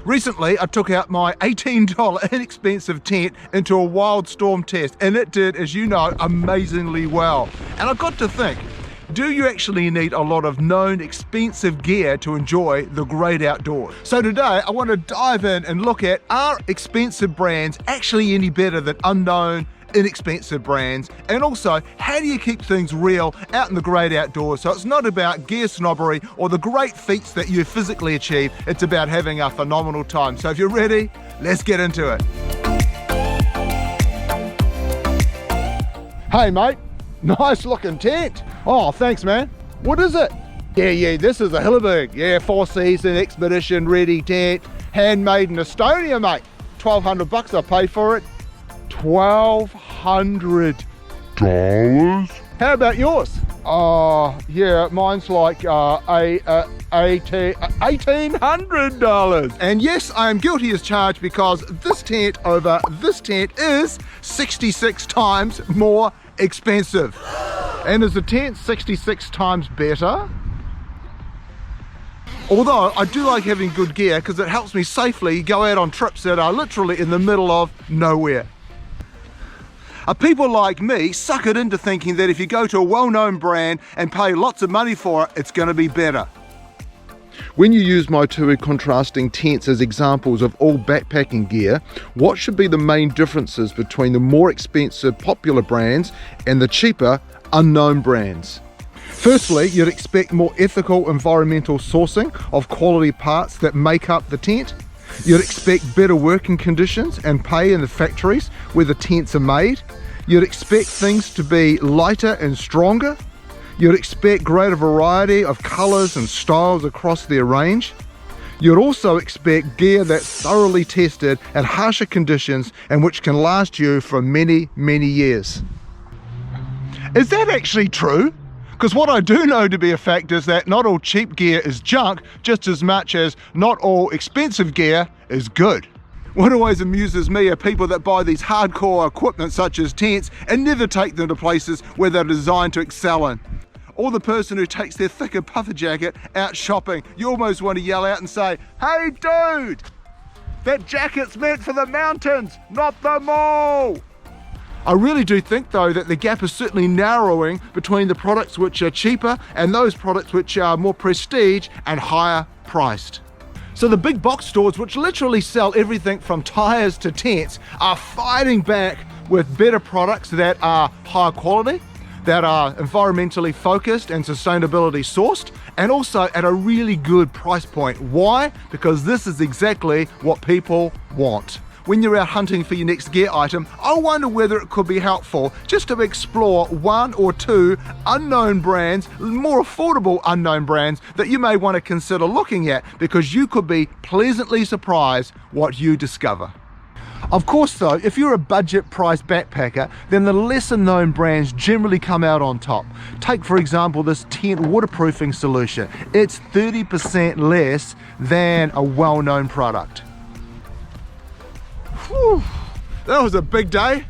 Recently, I took out my $18 inexpensive tent into a wild storm test, and it did, as you know, amazingly well. And I got to think, do you actually need a lot of known expensive gear to enjoy the great outdoors? So today, I want to dive in and look at, are expensive brands actually any better than unknown, inexpensive brands? And also, how do you keep things real out in the great outdoors? So it's not about gear snobbery or the great feats that you physically achieve, it's about having a phenomenal time. So if you're ready, let's get into it. Hey mate, nice looking tent. Oh, thanks man. What is it? Yeah, this is a Hilleberg. Yeah, 4-season expedition ready tent, handmade in Estonia, mate. 1,200 bucks I paid for it. $1,200. How about yours? Oh, yeah, mine's like $1,800. And yes, I am guilty as charged because this tent over this tent is 66 times more expensive. And is the tent 66 times better? Although I do like having good gear because it helps me safely go out on trips that are literally in the middle of nowhere. People like me suck it into thinking that if you go to a well-known brand and pay lots of money for it, it's going to be better. When you use my two contrasting tents as examples of all backpacking gear, what should be the main differences between the more expensive popular brands and the cheaper unknown brands? Firstly, you'd expect more ethical environmental sourcing of quality parts that make up the tent. You'd expect better working conditions and pay in the factories where the tents are made. You'd expect things to be lighter and stronger. You'd expect greater variety of colours and styles across their range. You'd also expect gear that's thoroughly tested at harsher conditions and which can last you for many, many years. Is that actually true? Because what I do know to be a fact is that not all cheap gear is junk, just as much as not all expensive gear is good. What always amuses me are people that buy these hardcore equipment such as tents and never take them to places where they're designed to excel in. Or the person who takes their thicker puffer jacket out shopping. You almost want to yell out and say, "Hey dude, that jacket's meant for the mountains, not the mall." I really do think though that the gap is certainly narrowing between the products which are cheaper and those products which are more prestige and higher priced. So the big box stores, which literally sell everything from tires to tents, are fighting back with better products that are higher quality, that are environmentally focused and sustainability sourced, and also at a really good price point. Why? Because this is exactly what people want. When you're out hunting for your next gear item, I wonder whether it could be helpful just to explore one or two unknown brands, more affordable unknown brands that you may want to consider looking at, because you could be pleasantly surprised what you discover. Of course though, if you're a budget price backpacker, then the lesser known brands generally come out on top. Take for example this tent waterproofing solution. It's 30% less than a well-known product. Whew, that was a big day.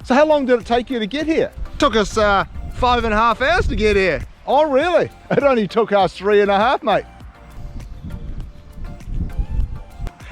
So how long did it take you to get here? Took us 5.5 hours to get here. Oh really? It only took us 3.5, mate.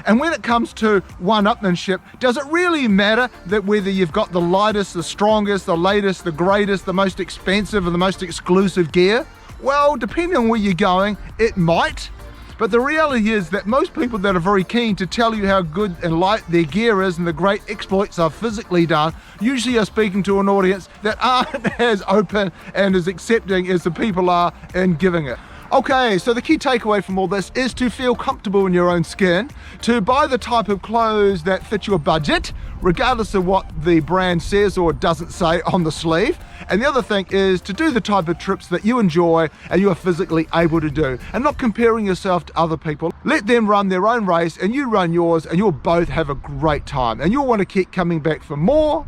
And when it comes to one-upmanship, does it really matter that whether you've got the lightest, the strongest, the latest, the greatest, the most expensive or the most exclusive gear? Well, depending on where you're going, it might. But the reality is that most people that are very keen to tell you how good and light their gear is and the great exploits they've physically done usually are speaking to an audience that aren't as open and as accepting as the people are in giving it. Okay, so the key takeaway from all this is to feel comfortable in your own skin, to buy the type of clothes that fit your budget, regardless of what the brand says or doesn't say on the sleeve. And the other thing is to do the type of trips that you enjoy and you are physically able to do, and not comparing yourself to other people. Let them run their own race and you run yours, and you'll both have a great time. And you'll want to keep coming back for more,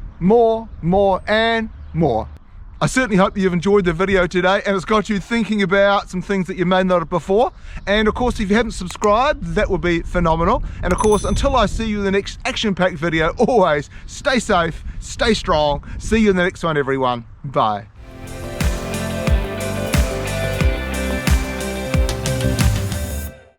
and more. I certainly hope you've enjoyed the video today and it's got you thinking about some things that you may not have before. And of course, if you haven't subscribed, that would be phenomenal. And of course, until I see you in the next action-packed video, always stay safe, stay strong. See you in the next one, everyone. Bye.